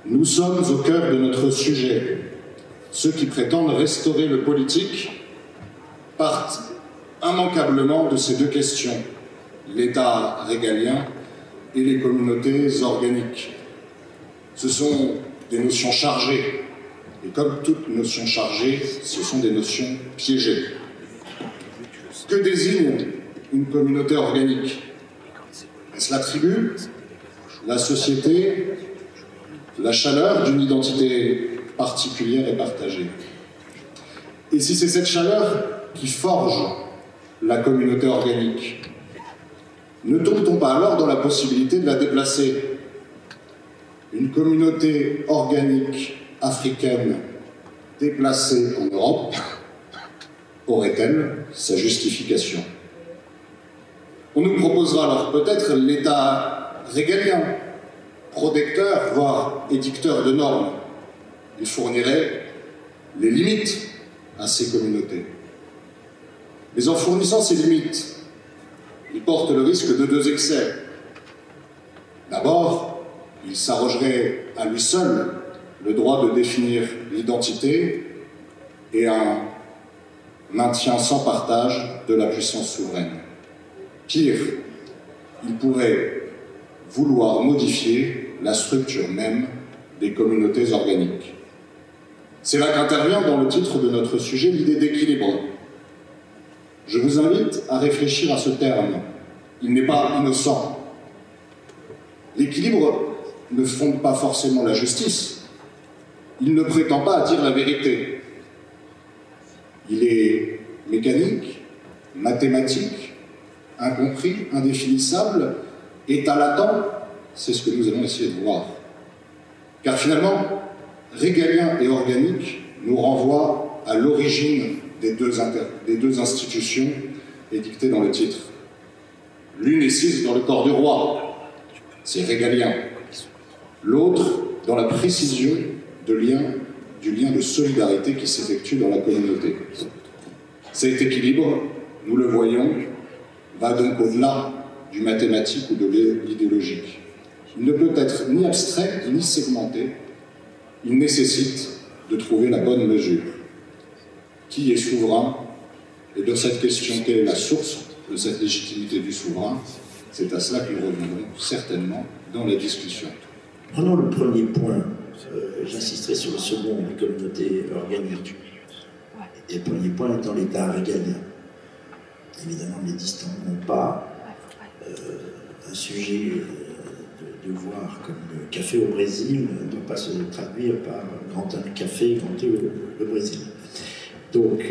Nous sommes au cœur de notre sujet. Ceux qui prétendent restaurer le politique partent immanquablement de ces deux questions, l'État régalien et les communautés organiques. Ce sont des notions chargées, et comme toute notion chargée, ce sont des notions piégées. Que désigne une communauté organique? Est-ce la tribu, la société, la chaleur d'une identité particulière et partagée? Et si c'est cette chaleur qui forge la communauté organique, ne tombe-t-on pas alors dans la possibilité de la déplacer? Une communauté organique africaine déplacée en Europe aurait-elle sa justification? On nous proposera alors peut-être l'État régalien, protecteur, voire édicteur de normes. Il fournirait les limites à ces communautés. Mais en fournissant ces limites, il porte le risque de deux excès. D'abord, il s'arrogerait à lui seul le droit de définir l'identité et un maintien sans partage de la puissance souveraine. Pire, il pourrait vouloir modifier la structure même des communautés organiques. C'est là qu'intervient dans le titre de notre sujet l'idée d'équilibre. Je vous invite à réfléchir à ce terme. Il n'est pas innocent. L'équilibre ne fonde pas forcément la justice. Il ne prétend pas à dire la vérité. Il est mécanique, mathématique, incompris, indéfinissable, état latent. C'est ce que nous allons essayer de voir. Car finalement, régalien et organique nous renvoient à l'origine des deux institutions édictées dans le titre. L'une est sise dans le corps du roi, c'est régalien. L'autre, dans la précision du lien de solidarité qui s'effectue dans la communauté. Cet équilibre, nous le voyons, va donc au-delà du mathématique ou de l'idéologique. Il ne peut être ni abstrait ni segmenté. Il nécessite de trouver la bonne mesure. Qui est souverain? Et dans cette question, quelle est la source de cette légitimité du souverain? C'est à cela que nous reviendrons certainement dans la discussion. Prenons le premier point. J'insisterai sur le second, les communautés organiques. Et le premier point étant l'État régalien. Évidemment, ne les distinguons pas. Un sujet de voir comme le café au Brésil ne doit pas se traduire par grand 1 le café, grand 2 le Brésil. Donc,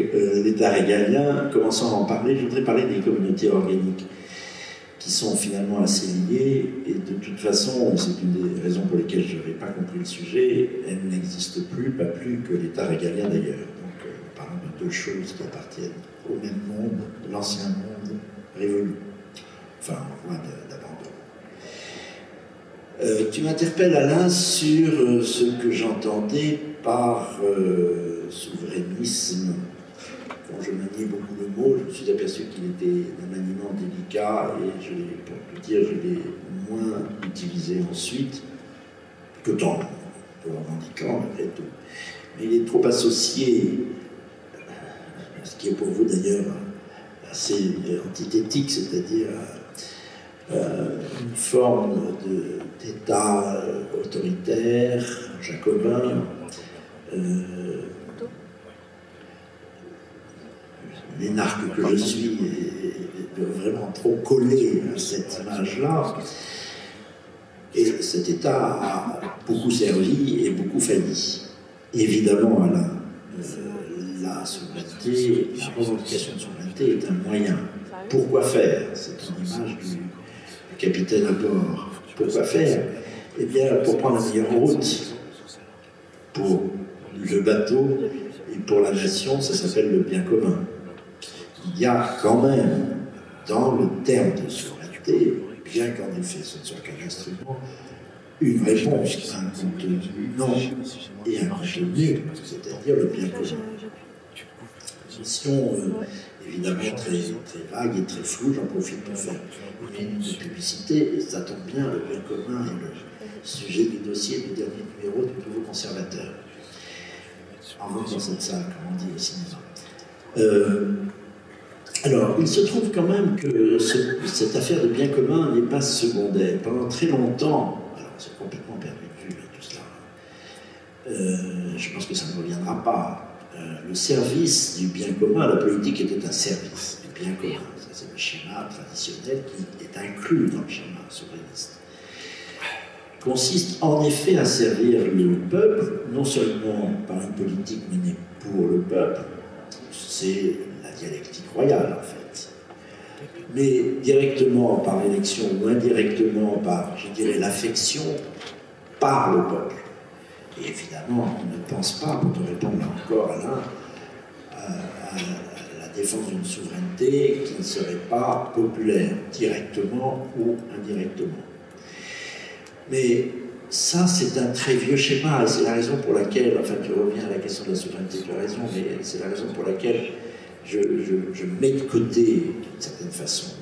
l'État régalien, commençant à en parler, je voudrais parler des communautés organiques qui sont finalement assez liées, et de toute façon, c'est une des raisons pour lesquelles je n'avais pas compris le sujet, elles n'existent plus, pas plus que l'État régalien d'ailleurs. Donc, nous parlons de deux choses qui appartiennent au même monde, l'ancien monde révolu, enfin, en voie d'abandon. Tu m'interpelles, Alain, sur ce que j'entendais par souverainisme. Quand je maniais beaucoup le mot, je me suis aperçu qu'il était d'un maniement délicat et pour tout dire, je l'ai moins utilisé ensuite, tout en le revendiquant malgré tout. Mais il est trop associé, ce qui est pour vous d'ailleurs assez antithétique, c'est-à-dire une forme d'État autoritaire, jacobin, l'énarque que je suis est vraiment trop collé à cette image-là. Et cet État a beaucoup servi et beaucoup failli. Évidemment, la souveraineté, la revendication de souveraineté est un moyen. Pourquoi faire? C'est une image du capitaine à bord. Pourquoi faire? Eh bien, pour prendre la meilleure route. Pour le bateau et pour la nation, ça s'appelle le bien commun. Il y a quand même, dans le terme de souveraineté, bien qu'en effet ce ne soit qu'un instrument, une réponse, un contenu non et un contenu, c'est-à-dire le bien commun. Mission évidemment très vague et très floue, j'en profite pour faire une minute de publicité, et ça tombe bien, le bien commun sujet du dossier du dernier numéro du Nouveau Conservateur. En rentrant dans cette salle, comme on dit au cinéma. Alors, il se trouve quand même que cette affaire de bien commun n'est pas secondaire. Pendant très longtemps, alors c'est complètement perdu de vue tout cela, je pense que ça ne reviendra pas. Le service du bien commun, la politique était un service du bien commun. Ça, c'est le schéma traditionnel qui est inclus dans le schéma souverainiste. Consiste en effet à servir le peuple, non seulement par une politique menée pour le peuple, c'est la dialectique royale en fait, mais directement par l'élection ou indirectement par, je dirais, l'affection par le peuple. Et évidemment, on ne pense pas, pour te répondre là encore, Alain, à la défense d'une souveraineté qui ne serait pas populaire, directement ou indirectement. Mais ça, c'est un très vieux schéma, et c'est la raison pour laquelle, enfin, tu reviens à la question de la souveraineté, tu as raison, mais c'est la raison pour laquelle je mets de côté, d'une certaine façon,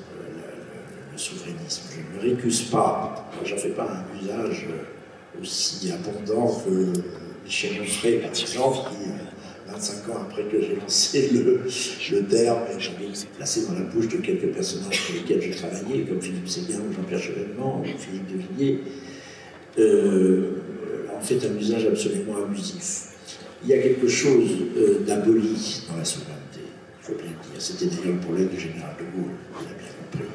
le souverainisme. Je ne le récuse pas. Moi, j'en fais pas un usage aussi abondant que Michel Onfray, par exemple, qui, 25 ans après que j'ai lancé le terme, j'avais placé dans la bouche de quelques personnages pour lesquels j'ai travaillé, comme Philippe Séguin ou Jean-Pierre Chevènement ou Philippe de Villiers, en fait un usage absolument abusif. Il y a quelque chose d'aboli dans la souveraineté, il faut bien le dire. C'était d'ailleurs le problème du général de Gaulle, il a bien compris.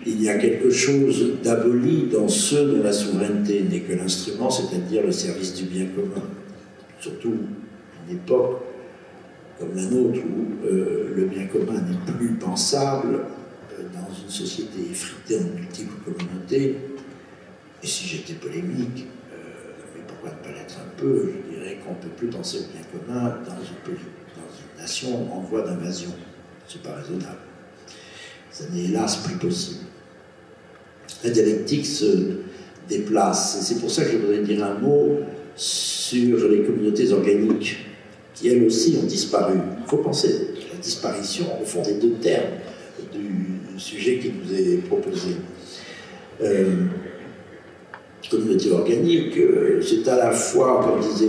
Il y a quelque chose d'aboli dans ceux dont la souveraineté n'est que l'instrument, c'est-à-dire le service du bien commun. Surtout une époque comme la nôtre où le bien commun n'est plus pensable dans une société effritée en multiples communautés. Et si j'étais polémique, mais pourquoi ne pas l'être un peu, je dirais qu'on ne peut plus penser au bien commun dans une nation en voie d'invasion. C'est pas raisonnable. Ça n'est hélas plus possible. La dialectique se déplace. Et c'est pour ça que je voudrais dire un mot sur les communautés organiques, qui elles aussi ont disparu. Il faut penser à la disparition, au fond, des deux termes du sujet qui nous est proposé. Communauté organique, c'est à la fois, comme disait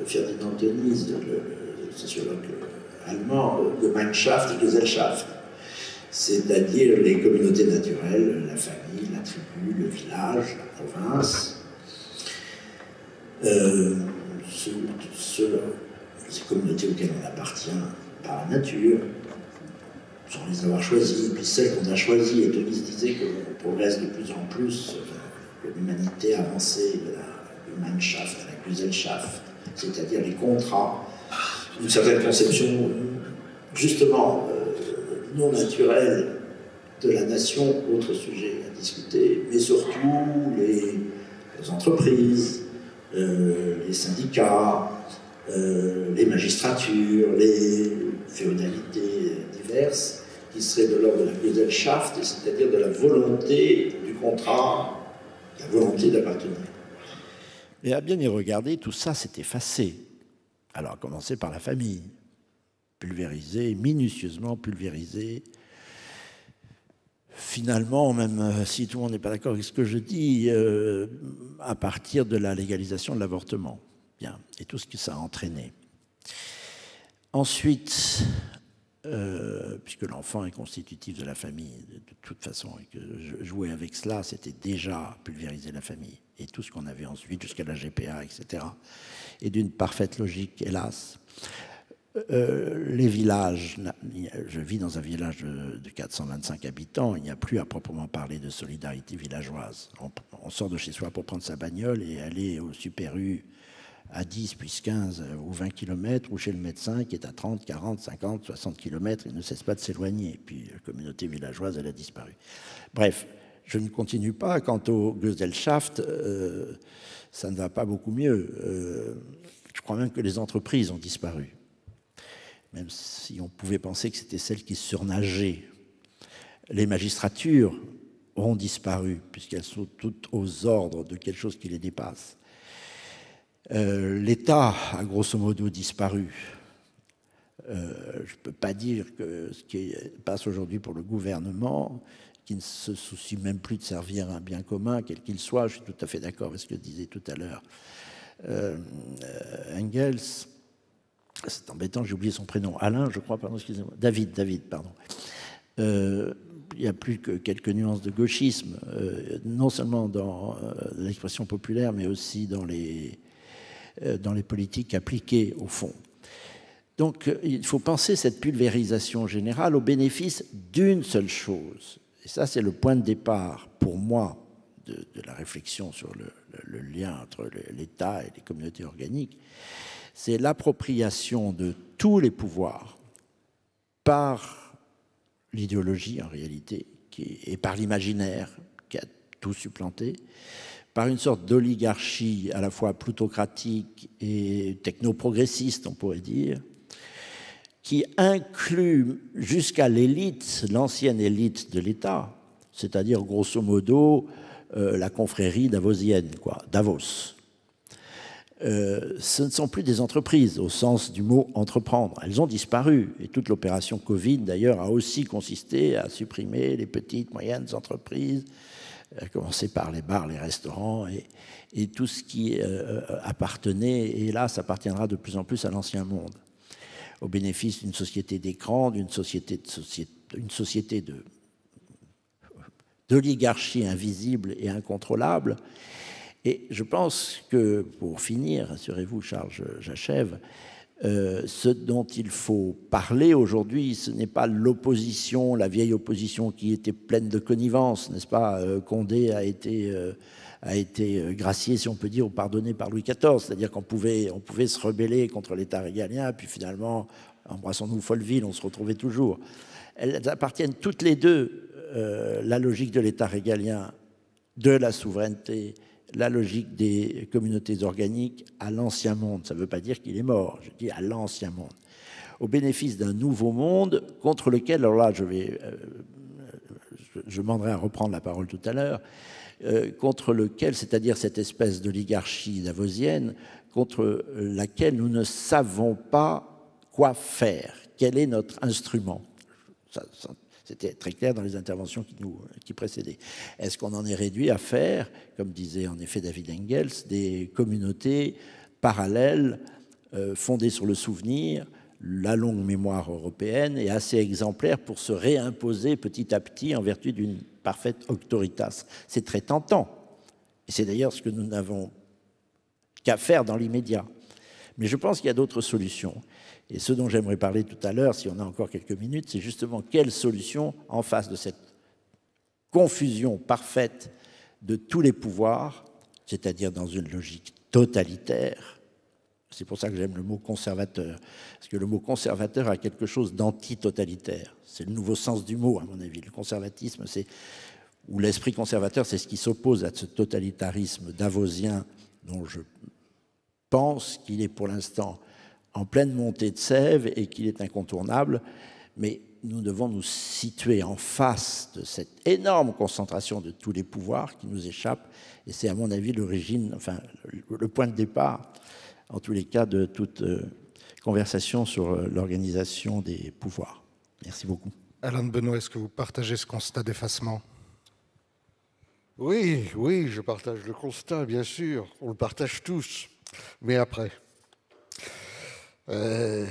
Ferdinand Tönnies, le sociologue allemand, Gemeinschaft et Gesellschaft, c'est-à-dire les communautés naturelles, la famille, la tribu, le village, la province. Ces communautés auxquelles on appartient par la nature, sans les avoir choisies, puis celles qu'on a choisies, et Tönnies disait qu'on progresse de plus en plus, que l'humanité avançait de la Gemeinschaft à la Gesellschaft, c'est-à-dire les contrats, une certaine conception justement non naturelle de la nation, autre sujet à discuter, mais surtout les entreprises, les syndicats, les magistratures, les féodalités diverses, qui seraient de l'ordre de la Gesellschaft, c'est-à-dire de la volonté du contrat, la volonté d'appartenir. Et à bien y regarder, tout ça s'est effacé. Alors, à commencer par la famille, pulvérisée, minutieusement pulvérisée. Finalement, même si tout le monde n'est pas d'accord avec ce que je dis, à partir de la légalisation de l'avortement. Bien, et tout ce que ça a entraîné. Ensuite, puisque l'enfant est constitutif de la famille, de toute façon, et que jouer avec cela, c'était déjà pulvériser la famille. Et tout ce qu'on avait ensuite, jusqu'à la GPA, etc. Et d'une parfaite logique, hélas. Les villages, je vis dans un village de 425 habitants, il n'y a plus à proprement parler de solidarité villageoise. On sort de chez soi pour prendre sa bagnole et aller au Super U à 10, puis 15 ou 20 km, ou chez le médecin qui est à 30, 40, 50, 60 km, il ne cesse pas de s'éloigner. Et puis la communauté villageoise, elle a disparu. Bref, je ne continue pas. Quant au Gesellschaft, ça ne va pas beaucoup mieux. Je crois même que les entreprises ont disparu. Même si on pouvait penser que c'était celles qui surnageaient. Les magistratures ont disparu, puisqu'elles sont toutes aux ordres de quelque chose qui les dépasse. L'État a grosso modo disparu. Je ne peux pas dire que ce qui passe aujourd'hui pour le gouvernement qui ne se soucie même plus de servir un bien commun, quel qu'il soit. Je suis tout à fait d'accord avec ce que disait tout à l'heure Engels. C'est embêtant, j'ai oublié son prénom. Alain, je crois, pardon, excusez-moi. David, pardon. Il n'y a plus que quelques nuances de gauchisme, non seulement dans l'expression populaire, mais aussi dans les politiques appliquées au fond. Donc il faut penser cette pulvérisation générale au bénéfice d'une seule chose. Et ça, c'est le point de départ, pour moi, de la réflexion sur le lien entre l'État et les communautés organiques. C'est l'appropriation de tous les pouvoirs par l'idéologie, en réalité, et par l'imaginaire, qui a tout supplanté, par une sorte d'oligarchie à la fois plutocratique et technoprogressiste, on pourrait dire, qui inclut jusqu'à l'élite, l'ancienne élite de l'État, c'est-à-dire grosso modo la confrérie davosienne, Davos. Ce ne sont plus des entreprises au sens du mot entreprendre. Elles ont disparu. Et toute l'opération Covid, d'ailleurs, a aussi consisté à supprimer les petites, moyennes entreprises, à commencer par les bars, les restaurants et tout ce qui appartenait, et là, ça appartiendra de plus en plus à l'ancien monde, au bénéfice d'une société d'écran, d'une société d'oligarchie invisible et incontrôlable. Et je pense que, pour finir, rassurez-vous, Charles, j'achève, ce dont il faut parler aujourd'hui, ce n'est pas l'opposition, la vieille opposition qui était pleine de connivence, n'est-ce pas? Condé a été gracié, si on peut dire, ou pardonné par Louis XIV, c'est-à-dire qu'on pouvait se rebeller contre l'État régalien, puis finalement, embrassons-nous Folleville, on se retrouvait toujours. Elles appartiennent toutes les deux, la logique de l'État régalien, de la souveraineté, la logique des communautés organiques à l'ancien monde. Ça ne veut pas dire qu'il est mort, je dis à l'ancien monde. Au bénéfice d'un nouveau monde contre lequel, alors là, je demanderai à reprendre la parole tout à l'heure, contre lequel, c'est-à-dire cette espèce d'oligarchie davosienne, contre laquelle nous ne savons pas quoi faire. Quel est notre instrument? C'était très clair dans les interventions qui précédaient. Est-ce qu'on en est réduit à faire, comme disait en effet David Engels, des communautés parallèles fondées sur le souvenir, la longue mémoire européenne et assez exemplaire pour se réimposer petit à petit en vertu d'une parfaite auctoritas? C'est très tentant. Et c'est d'ailleurs ce que nous n'avons qu'à faire dans l'immédiat. Mais je pense qu'il y a d'autres solutions. Et ce dont j'aimerais parler tout à l'heure, si on a encore quelques minutes, c'est justement quelle solution, en face de cette confusion parfaite de tous les pouvoirs, c'est-à-dire dans une logique totalitaire. C'est pour ça que j'aime le mot conservateur, parce que le mot conservateur a quelque chose d'anti-totalitaire. C'est le nouveau sens du mot, à mon avis. Le conservatisme, ou l'esprit conservateur, c'est ce qui s'oppose à ce totalitarisme davosien dont je pense qu'il est pour l'instant en pleine montée de sève et qu'il est incontournable, mais nous devons nous situer en face de cette énorme concentration de tous les pouvoirs qui nous échappent, et c'est à mon avis l'origine, enfin le point de départ, en tous les cas, de toute conversation sur l'organisation des pouvoirs. Merci beaucoup. Alain de Benoît, est-ce que vous partagez ce constat d'effacement? Oui, je partage le constat, bien sûr, on le partage tous, mais après... le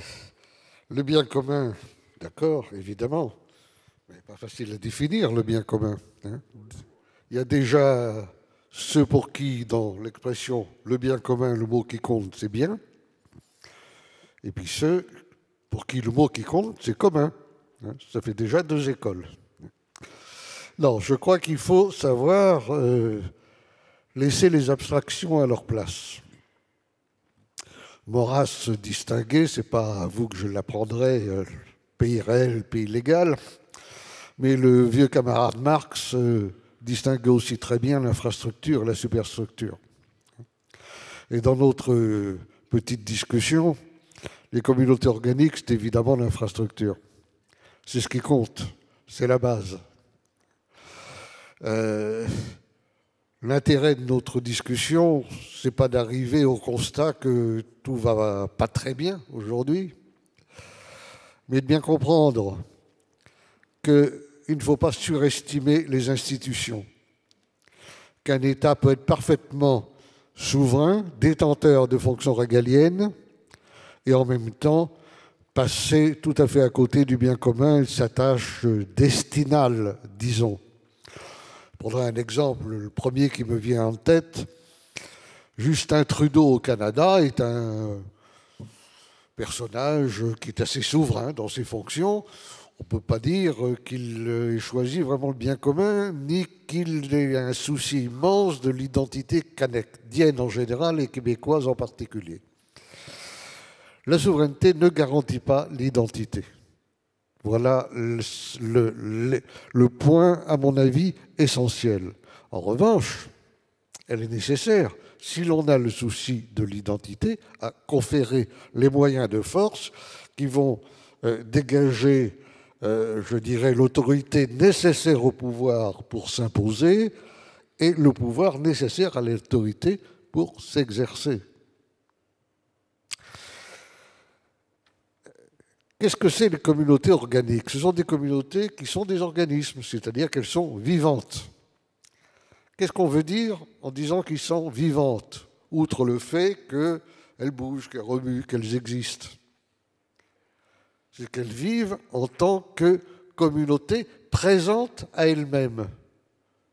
bien commun, d'accord, évidemment, mais pas facile à définir, le bien commun. Hein. Il y a déjà ceux pour qui, dans l'expression le bien commun, le mot qui compte, c'est bien, et puis ceux pour qui le mot qui compte, c'est commun. Hein. Ça fait déjà deux écoles. Non, je crois qu'il faut savoir laisser les abstractions à leur place. Maurras se distinguait, ce n'est pas à vous que je l'apprendrai, pays réel, pays légal, mais le vieux camarade Marx distinguait aussi très bien l'infrastructure et la superstructure. Et dans notre petite discussion, les communautés organiques, c'est évidemment l'infrastructure. C'est ce qui compte, c'est la base. L'intérêt de notre discussion, ce n'est pas d'arriver au constat que tout va pas très bien aujourd'hui, mais de bien comprendre que ne faut pas surestimer les institutions, qu'un État peut être parfaitement souverain, détenteur de fonctions régaliennes, et en même temps passer tout à fait à côté du bien commun et de sa tâche destinale, disons. Je prendrai un exemple, le premier qui me vient en tête. Justin Trudeau au Canada est un personnage qui est assez souverain dans ses fonctions. On ne peut pas dire qu'il ait choisi vraiment le bien commun, ni qu'il ait un souci immense de l'identité canadienne en général et québécoise en particulier. La souveraineté ne garantit pas l'identité. Voilà le point, à mon avis, essentiel. En revanche, elle est nécessaire, si l'on a le souci de l'identité, à conférer les moyens de force qui vont dégager, je dirais, l'autorité nécessaire au pouvoir pour s'imposer et le pouvoir nécessaire à l'autorité pour s'exercer. Qu'est-ce que c'est les communautés organiques? Ce sont des communautés qui sont des organismes, c'est-à-dire qu'elles sont vivantes. Qu'est-ce qu'on veut dire en disant qu'elles sont vivantes, outre le fait qu'elles bougent, qu'elles remuent, qu'elles existent? C'est qu'elles vivent en tant que communauté présente à elles-mêmes,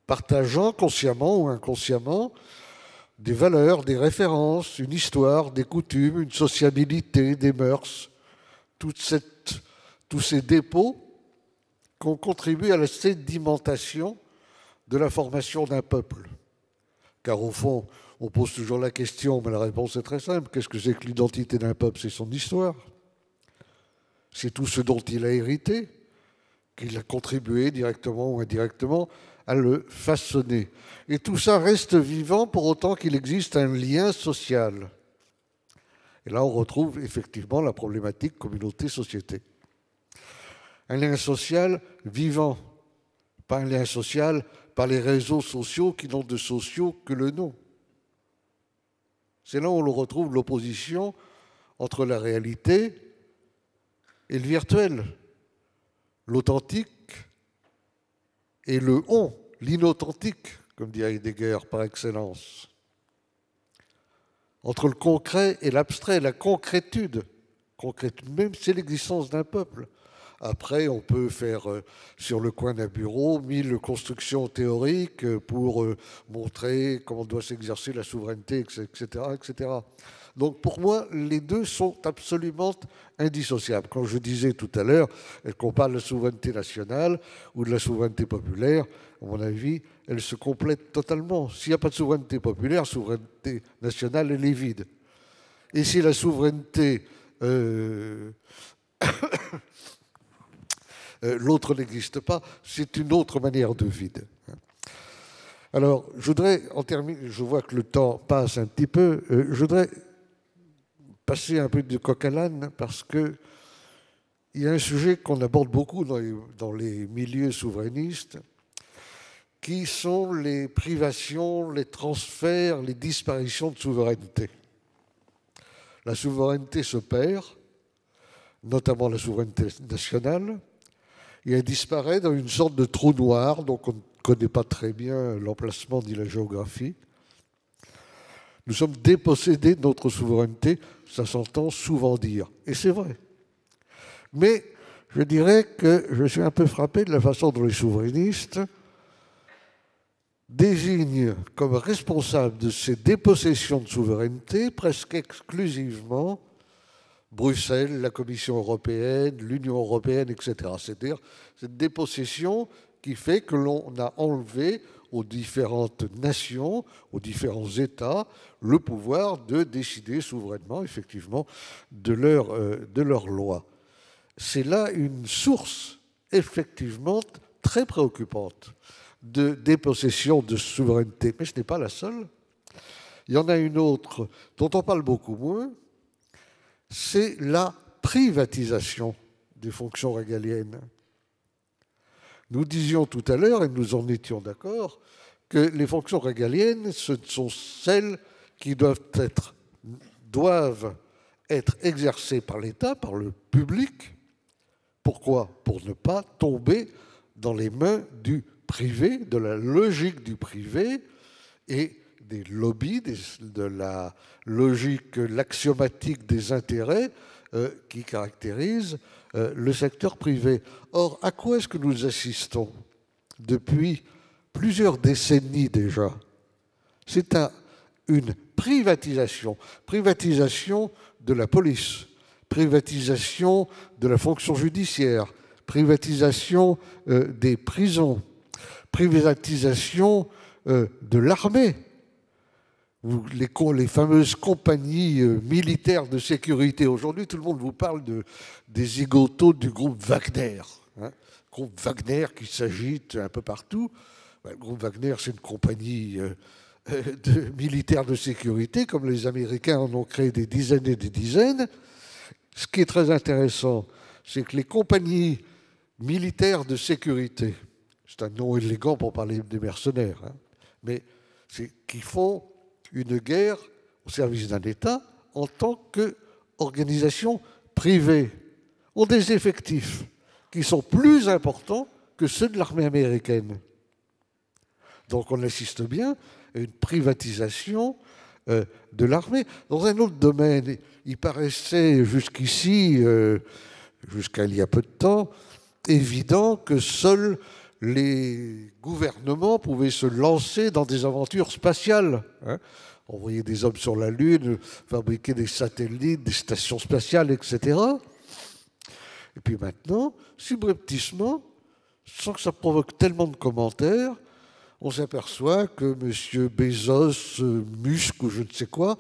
partageant consciemment ou inconsciemment des valeurs, des références, une histoire, des coutumes, une sociabilité, des mœurs, tous ces dépôts qui ont contribué à la sédimentation de la formation d'un peuple. Car au fond, on pose toujours la question, mais la réponse est très simple. Qu'est-ce que c'est que l'identité d'un peuple? C'est son histoire. C'est tout ce dont il a hérité, qu'il a contribué directement ou indirectement à le façonner. Et tout ça reste vivant pour autant qu'il existe un lien social. Et là, on retrouve effectivement la problématique communauté-société. Un lien social vivant, pas un lien social par les réseaux sociaux qui n'ont de sociaux que le nom. C'est là où on retrouve l'opposition entre la réalité et le virtuel, l'authentique et le on, l'inauthentique, comme dit Heidegger par excellence. Entre le concret et l'abstrait, la concrétude. Concrétude même, c'est l'existence d'un peuple. Après, on peut faire sur le coin d'un bureau 1000 constructions théoriques pour montrer comment doit s'exercer la souveraineté, etc., etc. Donc pour moi, les deux sont absolument indissociables. Quand je disais tout à l'heure qu'on parle de souveraineté nationale ou de la souveraineté populaire, à mon avis, elles se complètent totalement. S'il n'y a pas de souveraineté populaire, souveraineté nationale, elle est vide. Et si la souveraineté... l'autre n'existe pas, c'est une autre manière de vide. Alors, je voudrais en terminer, je vois que le temps passe un petit peu, je voudrais passer un peu de coq à l'âne parce qu'il y a un sujet qu'on aborde beaucoup dans les milieux souverainistes, qui sont les privations, les transferts, les disparitions de souveraineté. La souveraineté se perd, notamment la souveraineté nationale, et elle disparaît dans une sorte de trou noir, donc on ne connaît pas très bien l'emplacement ni la géographie. Nous sommes dépossédés de notre souveraineté, ça s'entend souvent dire, et c'est vrai. Mais je dirais que je suis un peu frappé de la façon dont les souverainistes désignent comme responsable de ces dépossessions de souveraineté presque exclusivement Bruxelles, la Commission européenne, l'Union européenne, etc. C'est-à-dire cette dépossession qui fait que l'on a enlevé aux différentes nations, aux différents États, le pouvoir de décider souverainement, effectivement, de leurs lois. C'est là une source, effectivement, très préoccupante de dépossession de souveraineté. Mais ce n'est pas la seule. Il y en a une autre dont on parle beaucoup moins, c'est la privatisation des fonctions régaliennes. Nous disions tout à l'heure, et nous en étions d'accord, que les fonctions régaliennes, ce sont celles qui doivent être exercées par l'État, par le public. Pourquoi? Pour ne pas tomber dans les mains du privé, de la logique du privé et des lobbies, de la logique, l'axiomatique des intérêts qui caractérise le secteur privé. Or, à quoi est-ce que nous assistons depuis plusieurs décennies déjà? C'est à une privatisation de la police, privatisation de la fonction judiciaire, privatisation des prisons, privatisation de l'armée. Les fameuses compagnies militaires de sécurité. Aujourd'hui, tout le monde vous parle des zigotos du groupe Wagner. Hein, groupe Wagner qui s'agite un peu partout. Le groupe Wagner, c'est une compagnie militaire de sécurité, comme les Américains en ont créé des dizaines et des dizaines. Ce qui est très intéressant, c'est que les compagnies militaires de sécurité, c'est un nom élégant pour parler des mercenaires, hein, mais c'est qui font une guerre au service d'un État en tant qu'organisation privée, ont des effectifs qui sont plus importants que ceux de l'armée américaine. Donc on assiste bien à une privatisation de l'armée. Dans un autre domaine, il paraissait jusqu'ici, jusqu'à il y a peu de temps, évident que seuls les gouvernements pouvaient se lancer dans des aventures spatiales, hein, envoyer des hommes sur la Lune, fabriquer des satellites, des stations spatiales, etc. Et puis maintenant, subrepticement, sans que ça provoque tellement de commentaires, on s'aperçoit que M. Bezos, Musk ou je ne sais quoi,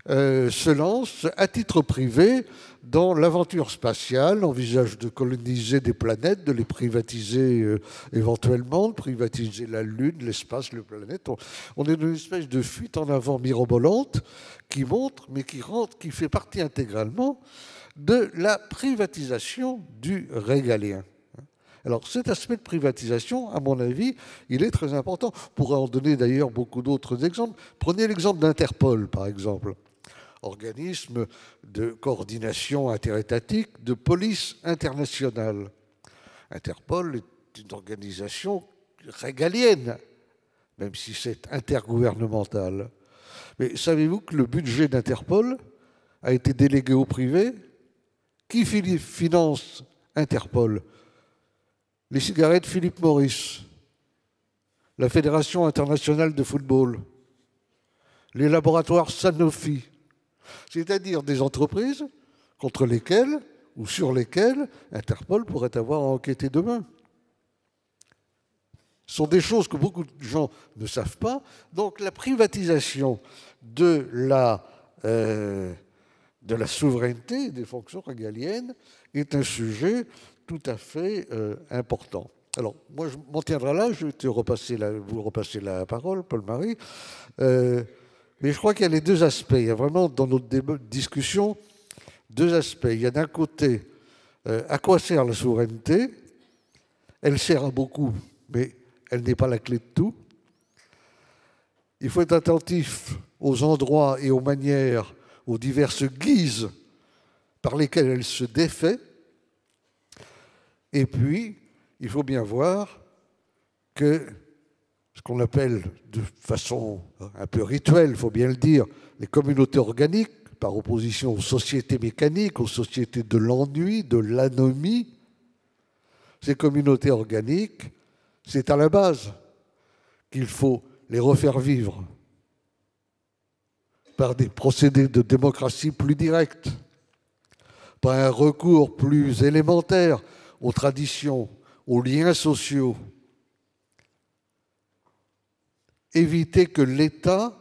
se lance à titre privé dans l'aventure spatiale, envisage de coloniser des planètes, de les privatiser éventuellement, de privatiser la Lune, l'espace, les planètes. On est dans une espèce de fuite en avant mirobolante qui montre, mais qui fait partie intégralement de la privatisation du régalien. Alors cet aspect de privatisation, à mon avis, il est très important. On pourrait en donner d'ailleurs beaucoup d'autres exemples. Prenez l'exemple d'Interpol, par exemple. Organisme de coordination interétatique de police internationale. Interpol est une organisation régalienne, même si c'est intergouvernemental. Mais savez-vous que le budget d'Interpol a été délégué au privé? Qui finance Interpol? Les cigarettes Philip Morris, la Fédération internationale de football, les laboratoires Sanofi, c'est-à-dire des entreprises contre lesquelles ou sur lesquelles Interpol pourrait avoir à enquêter demain. Ce sont des choses que beaucoup de gens ne savent pas. Donc la privatisation de la souveraineté des fonctions régaliennes est un sujet tout à fait important. Alors, moi, je m'en tiendrai là, je vais vous repasser la parole, Paul-Marie. Mais je crois qu'il y a les deux aspects. Il y a vraiment, dans notre discussion, deux aspects. Il y a d'un côté, à quoi sert la souveraineté? Elle sert à beaucoup, mais elle n'est pas la clé de tout. Il faut être attentif aux endroits et aux manières, aux diverses guises par lesquelles elle se défait. Et puis, il faut bien voir que ce qu'on appelle de façon un peu rituelle, il faut bien le dire, les communautés organiques, par opposition aux sociétés mécaniques, aux sociétés de l'ennui, de l'anomie, ces communautés organiques, c'est à la base qu'il faut les refaire vivre par des procédés de démocratie plus directs, par un recours plus élémentaire aux traditions, aux liens sociaux. Éviter que l'État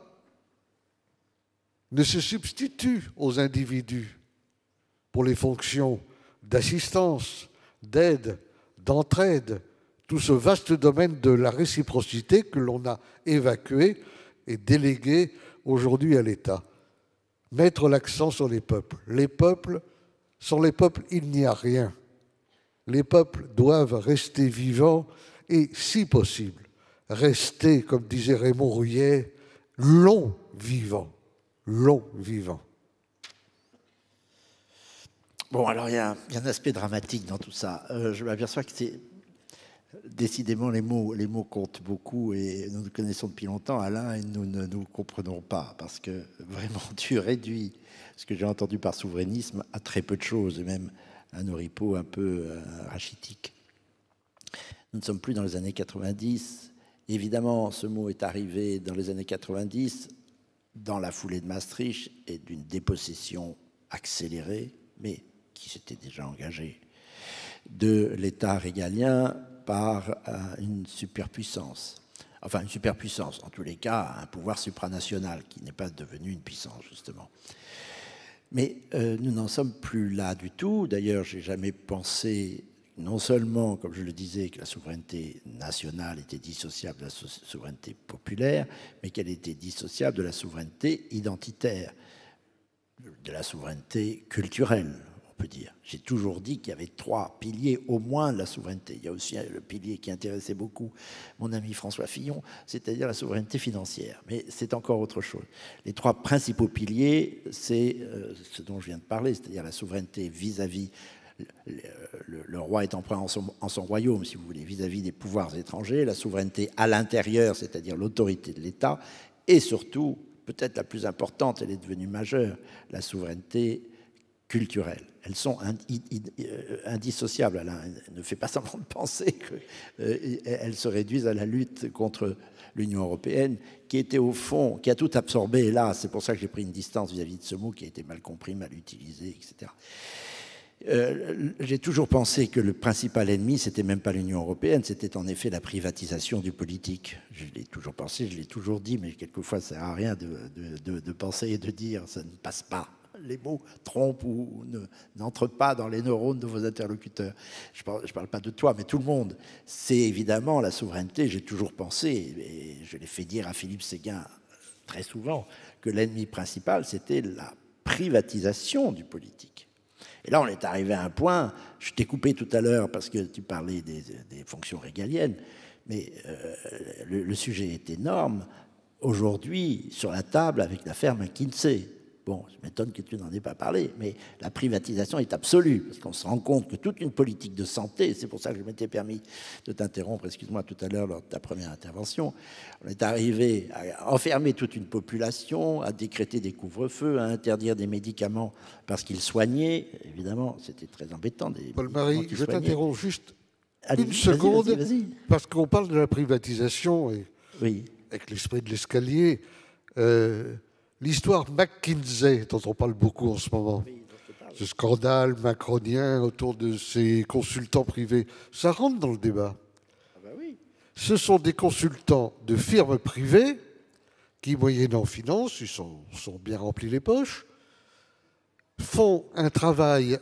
ne se substitue aux individus pour les fonctions d'assistance, d'aide, d'entraide, tout ce vaste domaine de la réciprocité que l'on a évacué et délégué aujourd'hui à l'État. Mettre l'accent sur les peuples. Les peuples, sans les peuples, il n'y a rien. Les peuples doivent rester vivants et, si possible, rester, comme disait Raymond Rouillet, long vivants. Long vivants. Bon, alors il y a un aspect dramatique dans tout ça. Je m'aperçois que c'est décidément les mots comptent beaucoup et nous nous connaissons depuis longtemps, Alain, et nous ne nous comprenons pas parce que vraiment tu réduis ce que j'ai entendu par souverainisme à très peu de choses, et même un oripeau un peu rachitique. Nous ne sommes plus dans les années 90. Évidemment, ce mot est arrivé dans les années 90 dans la foulée de Maastricht et d'une dépossession accélérée, mais qui s'était déjà engagée, de l'État régalien par une superpuissance. Enfin, une superpuissance, en tous les cas, un pouvoir supranational qui n'est pas devenu une puissance, justement. Mais nous n'en sommes plus là du tout. D'ailleurs, je n'ai jamais pensé, non seulement, comme je le disais, que la souveraineté nationale était dissociable de la souveraineté populaire, mais qu'elle était dissociable de la souveraineté identitaire, de la souveraineté culturelle, on peut dire. J'ai toujours dit qu'il y avait 3 piliers au moins de la souveraineté. Il y a aussi le pilier qui intéressait beaucoup mon ami François Fillon, c'est-à-dire la souveraineté financière. Mais c'est encore autre chose. Les 3 principaux piliers, c'est ce dont je viens de parler, c'est-à-dire la souveraineté vis-à-vis le roi est empereur en son royaume, si vous voulez, vis-à-vis des pouvoirs étrangers, la souveraineté à l'intérieur, c'est-à-dire l'autorité de l'État, et surtout, peut-être la plus importante, elle est devenue majeure, la souveraineté culturelle. Elles sont indissociables. Alain ne fait pas semblant de penser qu'elles se réduisent à la lutte contre l'Union européenne, qui était au fond, qui a tout absorbé. Et là, c'est pour ça que j'ai pris une distance vis-à-vis de ce mot qui a été mal compris, mal utilisé, etc. J'ai toujours pensé que le principal ennemi, c'était même pas l'Union européenne, c'était en effet la privatisation du politique. Je l'ai toujours pensé, je l'ai toujours dit, mais quelquefois ça ne sert à rien de penser et de dire, ça ne passe pas. Les mots trompent ou n'entrent pas dans les neurones de vos interlocuteurs. Je parle pas de toi, mais tout le monde. C'est évidemment la souveraineté. J'ai toujours pensé, et je l'ai fait dire à Philippe Séguin très souvent, que l'ennemi principal, c'était la privatisation du politique. Et là, on est arrivé à un point, je t'ai coupé tout à l'heure parce que tu parlais des fonctions régaliennes, mais le sujet est énorme. Aujourd'hui, sur la table, avec l'affaire McKinsey, bon, je m'étonne que tu n'en aies pas parlé, mais la privatisation est absolue, parce qu'on se rend compte que toute une politique de santé, c'est pour ça que je m'étais permis de t'interrompre, excuse-moi, tout à l'heure lors de ta première intervention, on est arrivé à enfermer toute une population, à décréter des couvre-feux, à interdire des médicaments parce qu'ils soignaient, évidemment, c'était très embêtant. Paul-Marie, je t'interromps juste une seconde, parce qu'on parle de la privatisation, et oui. Avec l'esprit de l'escalier, l'histoire McKinsey, dont on parle beaucoup en ce moment, ce scandale macronien autour de ces consultants privés, ça rentre dans le débat. Ah bah oui. Ce sont des consultants de firmes privées qui, moyennant finance, ils sont bien remplis les poches, font un travail,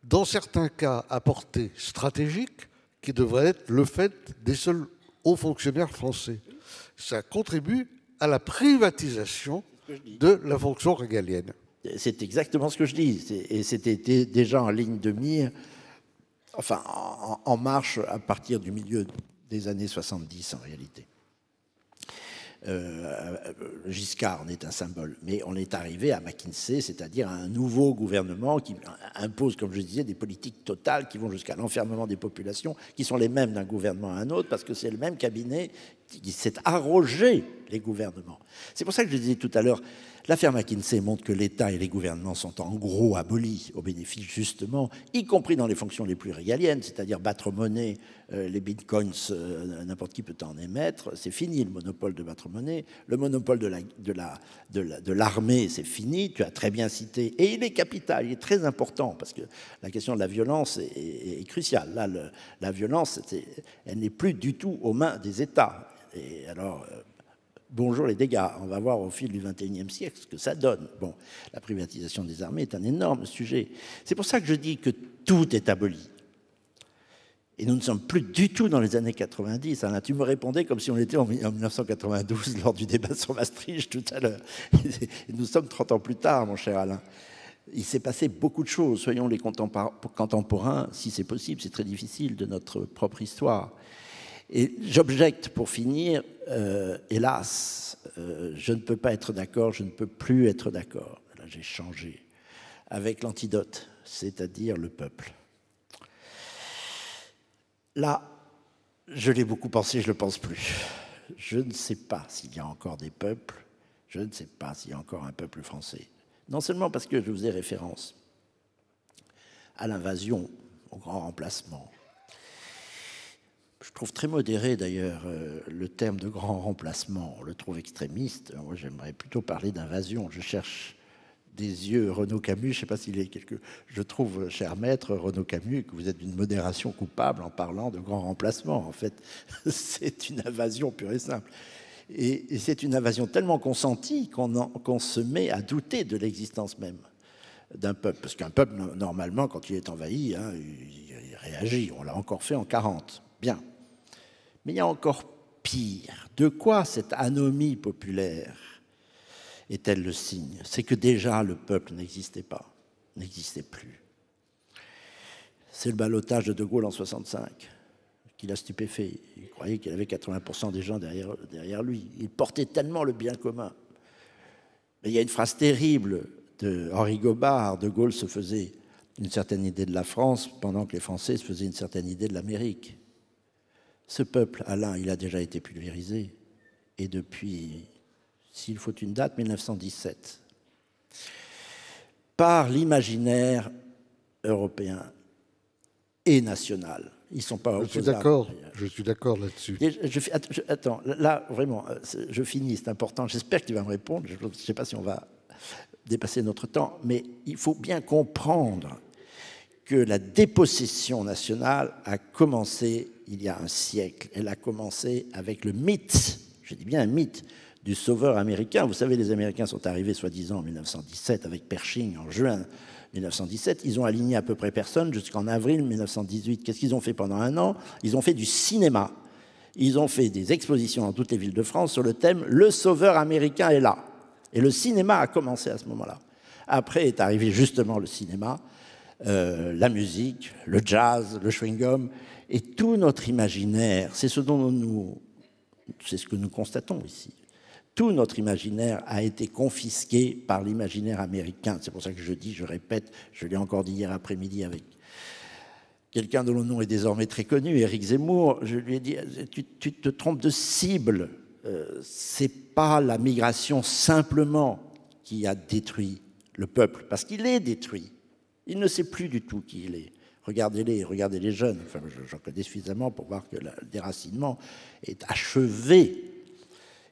dans certains cas, à portée stratégique, qui devrait être le fait des seuls hauts fonctionnaires français. Ça contribue à la privatisation de la fonction régalienne. C'est exactement ce que je dis. Et c'était déjà en ligne de mire, enfin en marche à partir du milieu des années 70 en réalité. Giscard en est un symbole, mais on est arrivé à McKinsey, c'est-à-dire à un nouveau gouvernement qui impose, comme je disais, des politiques totales qui vont jusqu'à l'enfermement des populations, qui sont les mêmes d'un gouvernement à un autre, parce que c'est le même cabinet qui s'est arrogé les gouvernements. C'est pour ça que je disais tout à l'heure, l'affaire McKinsey montre que l'État et les gouvernements sont en gros abolis au bénéfice justement, y compris dans les fonctions les plus régaliennes, c'est-à-dire battre monnaie, les bitcoins, n'importe qui peut en émettre, c'est fini le monopole de battre monnaie, le monopole de l'armée, c'est fini, tu as très bien cité, et il est capital, il est très important, parce que la question de la violence est cruciale. Là, la violence, elle n'est plus du tout aux mains des États. Et alors, bonjour les dégâts, on va voir au fil du XXIe siècle ce que ça donne. Bon, la privatisation des armées est un énorme sujet. C'est pour ça que je dis que tout est aboli. Et nous ne sommes plus du tout dans les années 90. Alain, tu me répondais comme si on était en 1992 lors du débat sur Maastricht tout à l'heure. Nous sommes 30 ans plus tard, mon cher Alain. Il s'est passé beaucoup de choses. Soyons les contemporains, si c'est possible, c'est très difficile, de notre propre histoire. Et j'objecte, pour finir, hélas, je ne peux pas être d'accord, je ne peux plus être d'accord. Là, j'ai changé avec l'antidote, c'est-à-dire le peuple. Là, je l'ai beaucoup pensé, je ne le pense plus. Je ne sais pas s'il y a encore des peuples, je ne sais pas s'il y a encore un peuple français. Non seulement parce que je faisais référence à l'invasion, au grand remplacement. Je trouve très modéré d'ailleurs le terme de grand remplacement, on le trouve extrémiste. Moi j'aimerais plutôt parler d'invasion. Je cherche des yeux Renaud Camus, je ne sais pas s'il est quelque... Je trouve, cher maître Renaud Camus, que vous êtes d'une modération coupable en parlant de grand remplacement. En fait, c'est une invasion pure et simple. Et c'est une invasion tellement consentie qu'on se met à douter de l'existence même d'un peuple. Parce qu'un peuple, normalement, quand il est envahi, hein, il réagit. On l'a encore fait en 40. Bien. Mais il y a encore pire. De quoi cette anomie populaire est-elle le signe? C'est que déjà le peuple n'existait pas, n'existait plus. C'est le ballottage de De Gaulle en 65 qui l'a stupéfait. Il croyait qu'il avait 80% des gens derrière lui. Il portait tellement le bien commun. Mais il y a une phrase terrible de Henri Gobard. De Gaulle se faisait une certaine idée de la France pendant que les Français se faisaient une certaine idée de l'Amérique. Ce peuple, Alain, il a déjà été pulvérisé. Et depuis, s'il faut une date, 1917. Par l'imaginaire européen et national. Ils sont pas opposables. Je suis d'accord là-dessus. Attends, là, vraiment, je finis, c'est important. J'espère que tu vas me répondre. Je ne sais pas si on va dépasser notre temps, mais il faut bien comprendre que la dépossession nationale a commencé il y a un siècle. Elle a commencé avec le mythe, je dis bien un mythe, du sauveur américain. Vous savez, les Américains sont arrivés soi-disant en 1917 avec Pershing en juin 1917. Ils ont aligné à peu près personne jusqu'en avril 1918. Qu'est-ce qu'ils ont fait pendant un an? Ils ont fait du cinéma. Ils ont fait des expositions dans toutes les villes de France sur le thème « Le sauveur américain est là ». Et le cinéma a commencé à ce moment-là. Après est arrivé justement le cinéma, la musique, le jazz, le chewing-gum, et tout notre imaginaire, c'est ce que nous constatons ici. Tout notre imaginaire a été confisqué par l'imaginaire américain. C'est pour ça que je dis, je répète, je l'ai encore dit hier après-midi avec quelqu'un dont le nom est désormais très connu, Éric Zemmour. Je lui ai dit, tu te trompes de cible. C'est pas la migration simplement qui a détruit le peuple, parce qu'il est détruit. Il ne sait plus du tout qui il est. Regardez les jeunes. Enfin, j'en connais suffisamment pour voir que le déracinement est achevé.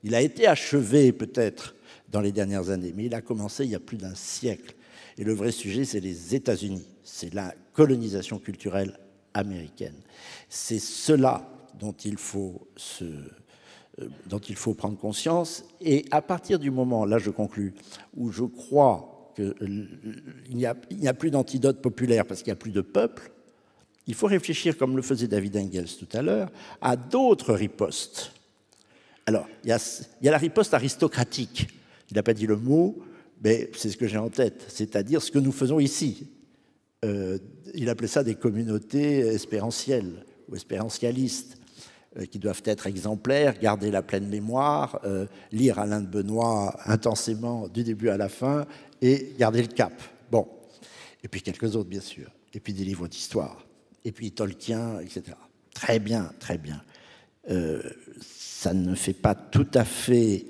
Il a été achevé peut-être dans les dernières années, mais il a commencé il y a plus d'un siècle. Et le vrai sujet, c'est les États-Unis. C'est la colonisation culturelle américaine. C'est cela dont il faut prendre conscience. Et à partir du moment, là je conclus, où je crois qu'il n'y a plus d'antidote populaire parce qu'il n'y a plus de peuple, il faut réfléchir, comme le faisait David Engels tout à l'heure, à d'autres ripostes. Alors, il y a la riposte aristocratique. Il n'a pas dit le mot, mais c'est ce que j'ai en tête, c'est-à-dire ce que nous faisons ici. Il appelait ça des communautés espérantielles ou espérantialistes, qui doivent être exemplaires, garder la pleine mémoire, lire Alain de Benoît intensément du début à la fin et garder le cap. Bon. Et puis quelques autres, bien sûr. Et puis des livres d'histoire. Et puis Tolkien, etc. Très bien, très bien. Ça ne fait pas tout à fait...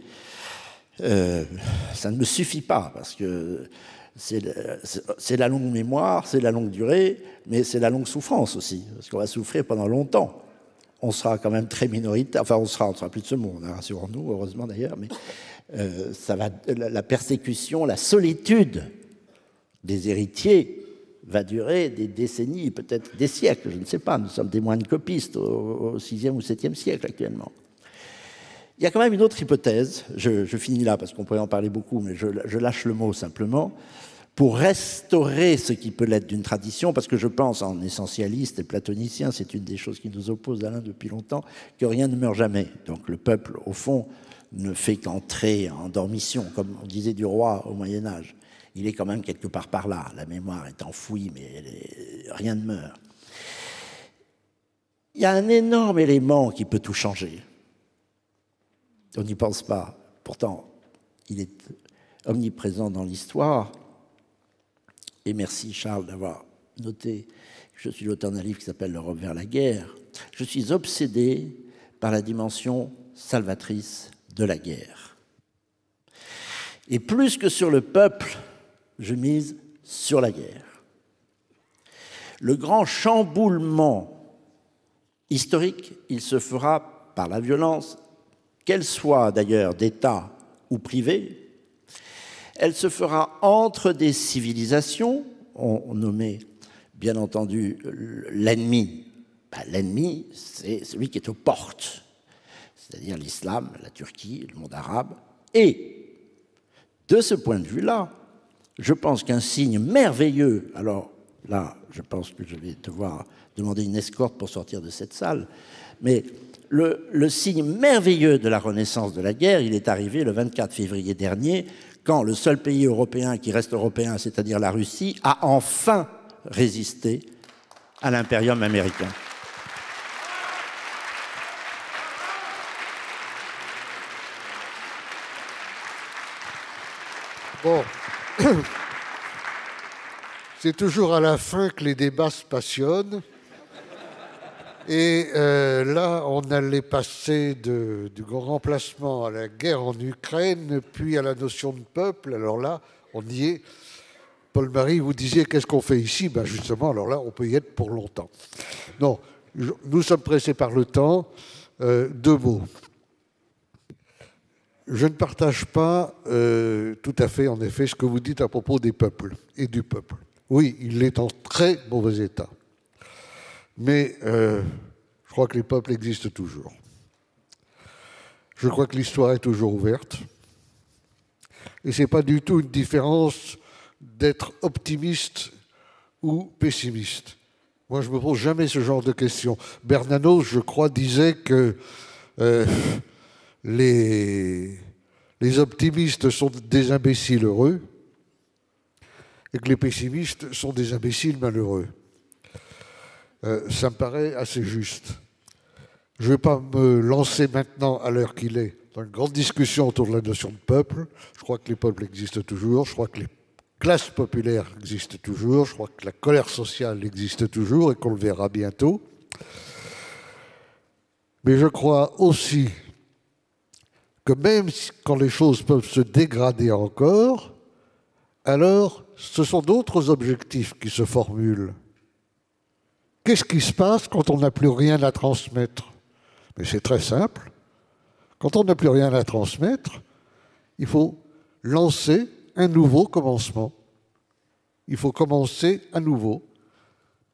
ça ne me suffit pas, parce que c'est la longue mémoire, c'est la longue durée, mais c'est la longue souffrance aussi, parce qu'on va souffrir pendant longtemps. On sera quand même très minoritaire, enfin on sera plus de ce monde, hein, rassurons-nous, heureusement d'ailleurs, mais la persécution, la solitude des héritiers va durer des décennies, peut-être des siècles, je ne sais pas, nous sommes des moines copistes au 6e ou 7e siècle actuellement. Il y a quand même une autre hypothèse, je finis là parce qu'on pourrait en parler beaucoup, mais je lâche le mot simplement, pour restaurer ce qui peut l'être d'une tradition, parce que je pense en essentialiste et platonicien, c'est une des choses qui nous oppose Alain depuis longtemps, que rien ne meurt jamais. Donc le peuple, au fond, ne fait qu'entrer en dormition, comme on disait du roi au Moyen-Âge. Il est quand même quelque part par là, la mémoire est enfouie, mais rien ne meurt. Il y a un énorme élément qui peut tout changer. On n'y pense pas. Pourtant, il est omniprésent dans l'histoire. et merci Charles d'avoir noté que je suis l'auteur d'un livre qui s'appelle L'Europe vers la guerre, je suis obsédé par la dimension salvatrice de la guerre. Et plus que sur le peuple, je mise sur la guerre. Le grand chamboulement historique, il se fera par la violence, qu'elle soit d'ailleurs d'État ou privée. Elle se fera entre des civilisations, on nommait bien entendu l'ennemi. L'ennemi, c'est celui qui est aux portes, c'est-à-dire l'islam, la Turquie, le monde arabe. Et de ce point de vue-là, je pense qu'un signe merveilleux, alors là, je pense que je vais devoir demander une escorte pour sortir de cette salle, mais le signe merveilleux de la renaissance de la guerre, il est arrivé le 24 février dernier, quand le seul pays européen qui reste européen, c'est-à-dire la Russie, a enfin résisté à l'impérium américain. Bon, c'est toujours à la fin que les débats se passionnent. Et là, on allait passer du grand remplacement à la guerre en Ukraine, puis à la notion de peuple. Alors là, on y est. Paul-Marie, vous disiez, qu'est-ce qu'on fait ici? Ben justement, alors là, on peut y être pour longtemps. Non, nous sommes pressés par le temps. 2 mots. Je ne partage pas tout à fait, en effet, ce que vous dites à propos des peuples et du peuple. Oui, il est en très mauvais état. Mais je crois que les peuples existent toujours. Je crois que l'histoire est toujours ouverte. Et ce n'est pas du tout une différence d'être optimiste ou pessimiste. Moi, je ne me pose jamais ce genre de questions. Bernanos, je crois, disait que les optimistes sont des imbéciles heureux et que les pessimistes sont des imbéciles malheureux. Ça me paraît assez juste. Je ne vais pas me lancer maintenant, à l'heure qu'il est, dans une grande discussion autour de la notion de peuple. Je crois que les peuples existent toujours, je crois que les classes populaires existent toujours, je crois que la colère sociale existe toujours et qu'on le verra bientôt. Mais je crois aussi que même quand les choses peuvent se dégrader encore, alors ce sont d'autres objectifs qui se formulent. Qu'est-ce qui se passe quand on n'a plus rien à transmettre? Mais c'est très simple. Quand on n'a plus rien à transmettre, il faut lancer un nouveau commencement. Il faut commencer à nouveau.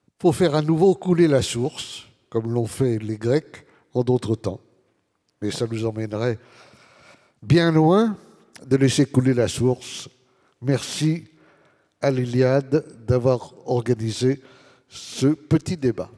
Il faut faire à nouveau couler la source, comme l'ont fait les Grecs en d'autres temps. Mais ça nous emmènerait bien loin de laisser couler la source. Merci à l'Iliade d'avoir organisé ce petit débat.